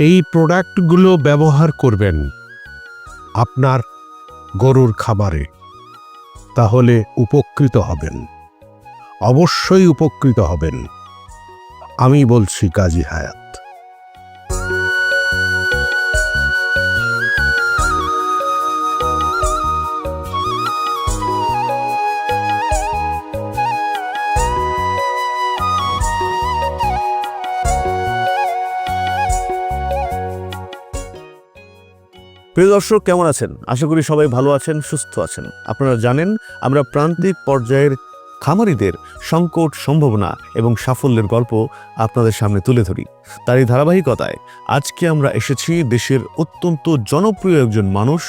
এই প্রোডাক্টগুলো ব্যবহার করবেন আপনার গরুর খামারে, তাহলে উপকৃত হবেন, অবশ্যই উপকৃত হবেন। আমি বলছি কাজী হায়াত। প্রিয় দর্শক, কেমন আছেন? আশা করি সবাই ভালো আছেন, সুস্থ আছেন। আপনারা জানেন আমরা প্রান্তিক পর্যায়ের খামারিদের সংকট, সম্ভাবনা এবং সাফল্যের গল্প আপনাদের সামনে তুলে ধরি। তারই ধারাবাহিকতায় আজকে আমরা এসেছি দেশের অত্যন্ত জনপ্রিয় একজন মানুষ,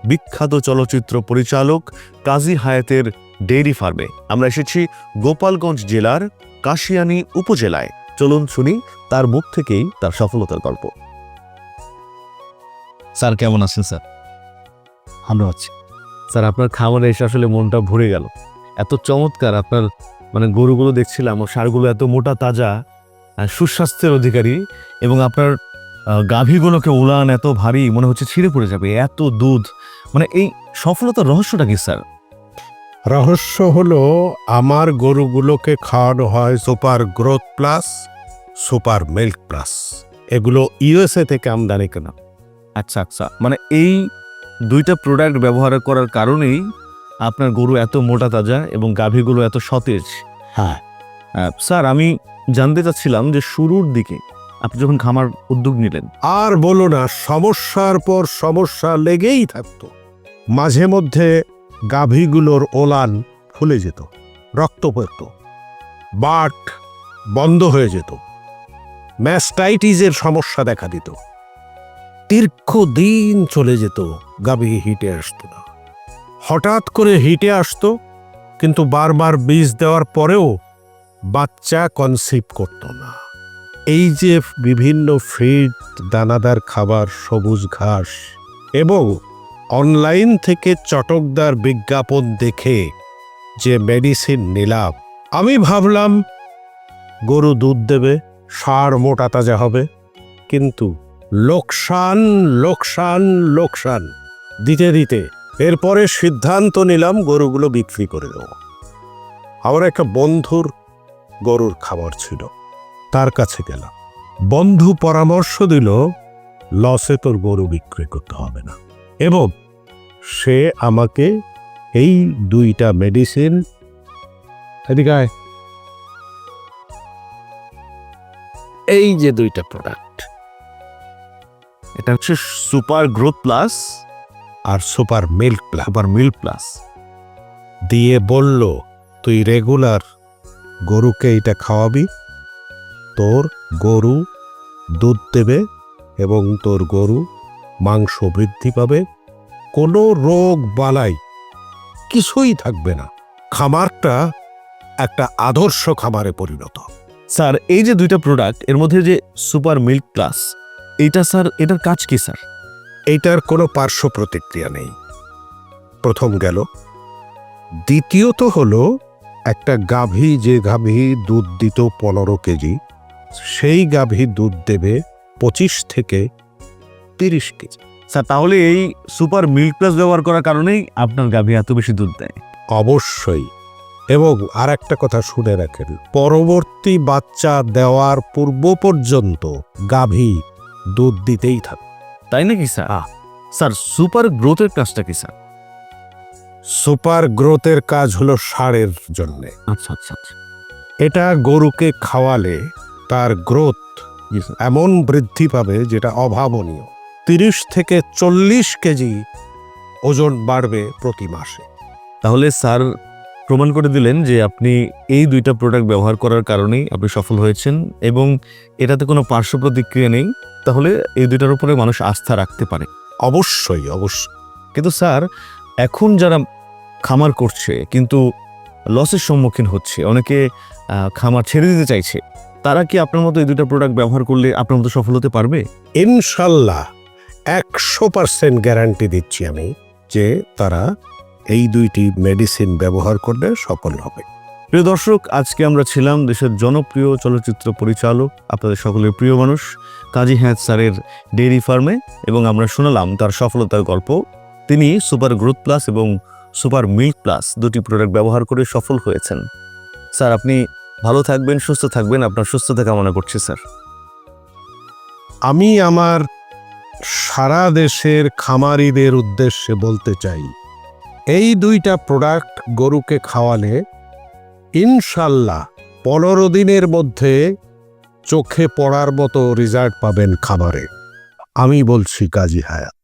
বিখ্যাত চলচ্চিত্র পরিচালক কাজী হায়াতের ডেইরি ফার্মে। আমরা এসেছি গোপালগঞ্জ জেলার কাশিয়ানী উপজেলায়। চলুন শুনি তার মুখ থেকেই তার সফলতার গল্প। স্যার কেমন আছেন? স্যার ভালো আছি স্যার। আপনার খামারে এসে আসলে মনটা ভরে গেল। এত চমৎকার আপনার গরুগুলো দেখছিলাম, ষাঁড়গুলো এত মোটা তাজা, সুস্বাস্থ্যের অধিকারী, এবং আপনার গাভীগুলোকে উলান এত ভারী, মনে হচ্ছে ছিঁড়ে পড়ে যাবে, এত দুধ। এই সফলতার রহস্যটা কি স্যার? রহস্য হলো আমার গরুগুলোকে খাওয়ানো হয় super growth plus, super milk plus. এগুলো ইউএসএ থেকে আমদানি কেনা। আচ্ছা আচ্ছা, এই দুইটা প্রোডাক্ট ব্যবহার করার কারণেই আপনার গরু এত মোটা তাজা এবং গাভীগুলো এত সতেজ। হ্যাঁ স্যার, আমি জানতে চাচ্ছিলাম যে শুরুর দিকে আপনি যখন খামার উদ্যোগ নিলেন, আর বলো না, সমস্যার পর সমস্যা লেগেই থাকতো। মাঝে মধ্যে গাভীগুলোর ওলান ফুলে যেত, রক্ত পড়ত, বাট বন্ধ হয়ে যেত, ম্যাস্টাইটিসের সমস্যা দেখা দিত, দীর্ঘদিন চলে যেত, গাভী হিটে আসতো না। হঠাৎ করে হিটে আসতো, কিন্তু বারবার বীজ দেওয়ার পরেও বাচ্চা কনসিভ করত না। এই যে বিভিন্ন ফিড, দানাদার খাবার, সবুজ ঘাস এবং অনলাইন থেকে চটকদার বিজ্ঞাপন দেখে যে মেডিসিন নিলাম, আমি ভাবলাম গরু দুধ দেবে, ষাঁড় মোটা তাজা হবে, কিন্তু লোকসান লোকসান লোকসান দিতে দিতে এরপরে সিদ্ধান্ত নিলাম গরুগুলো বিক্রি করে দেব। আমার একটা বন্ধুর গরুর খাবার ছিল, তার কাছে গেলাম। বন্ধু পরামর্শ দিল, লসে তোর গরু বিক্রি করতে হবে না, এবং সে আমাকে এই দুইটা মেডিসিন, এদিকে আয়, এই যে দুইটা প্রোডাক্ট, এটা হচ্ছে সুপার গ্রোথ প্লাস আর super milk plus, super milk plus দিয়ে বলল, তুই রেগুলার গরুকে এটা খাওয়াবি, তোর গরু দুধ দেবে এবং তোর গরু মাংস বৃদ্ধি পাবে, কোনো রোগ বালাই কিছুই থাকবে না, খামারটা একটা আদর্শ খামারে পরিণত। স্যার, এই যে দুইটা প্রোডাক্ট, এর মধ্যে যে সুপার মিল্ক প্লাস, এইটা স্যার, এটার কাজ কি স্যার? এইটার কোনো পার্শ্ব প্রতিক্রিয়া নেই, প্রথম গেল। দ্বিতীয়ত হলো, একটা গাভী, যে গাভী দুধ দিত 15 কেজি, সেই গাভী দুধ দেবে 25 থেকে 30 কেজি। স্যার, তাহলে এই সুপার মিল্ক প্লাস ব্যবহার করার কারণেই আপনার গাভী এত বেশি দুধ দেয়? অবশ্যই। এবং আর একটা কথা শুনে রাখেন, পরবর্তী বাচ্চা দেওয়ার পূর্ব পর্যন্ত গাভী দুধ দিতেই থাকে। তাই নাকি স্যার? স্যার, সুপার গ্রোথের কাজটা কি স্যার? সুপার গ্রোথের কাজ হলো ষাঁড়ের জন্যে। আচ্ছা আচ্ছা আচ্ছা। এটা গরুকে খাওয়ালে তার গ্রোথ এমন বৃদ্ধি পাবে যেটা অভাবনীয়। 30 থেকে 40 কেজি ওজন বাড়বে প্রতি মাসে। তাহলে স্যার প্রমাণ করে দিলেন যে আপনি এই দুইটা প্রোডাক্ট ব্যবহার করার কারণেই আপনি সফল হয়েছেন, এবং এটাতে কোনো পার্শ্ব প্রতিক্রিয়া নেই। তাহলে এই দুইটার উপরে মানুষ আস্থা রাখতে পারে। অবশ্যই অবশ্যই। কিন্তু স্যার, এখন যারা খামার করছে কিন্তু লসের সম্মুখীন হচ্ছে, অনেকে খামার ছেড়ে দিতে চাইছে, তারা কি আপনার মতো এই দুইটা প্রোডাক্ট ব্যবহার করলে আপনার মতো সফল হতে পারবে? ইনশাল্লাহ 100% গ্যারান্টি দিচ্ছি আমি যে তারা এই দুইটি মেডিসিন ব্যবহার করলে সফল হবে। প্রিয় দর্শক, আজকে আমরা ছিলাম দেশের জনপ্রিয় চলচ্চিত্র পরিচালক, আপনাদের সকলের প্রিয় মানুষ কাজী হায়াৎ স্যারের ডেইরি ফার্মে, এবং আমরা শোনালাম তার সফলতার গল্প। তিনি সুপার গ্রোথ প্লাস এবং সুপার মিল্ক প্লাস দুটি প্রোডাক্ট ব্যবহার করে সফল হয়েছেন। স্যার, আপনি ভালো থাকবেন, সুস্থ থাকবেন, আপনার সুস্থতা কামনা করছি স্যার। আমি আমার সারা দেশের খামারিদের উদ্দেশ্যে বলতে চাই, এই দুইটা প্রোডাক্ট গরুকে খাওয়ালে ইনশাল্লাহ 15 দিনের মধ্যে চোখে পড়ার মতো রেজাল্ট পাবেন খামারে। আমি বলছি কাজী হায়াৎ।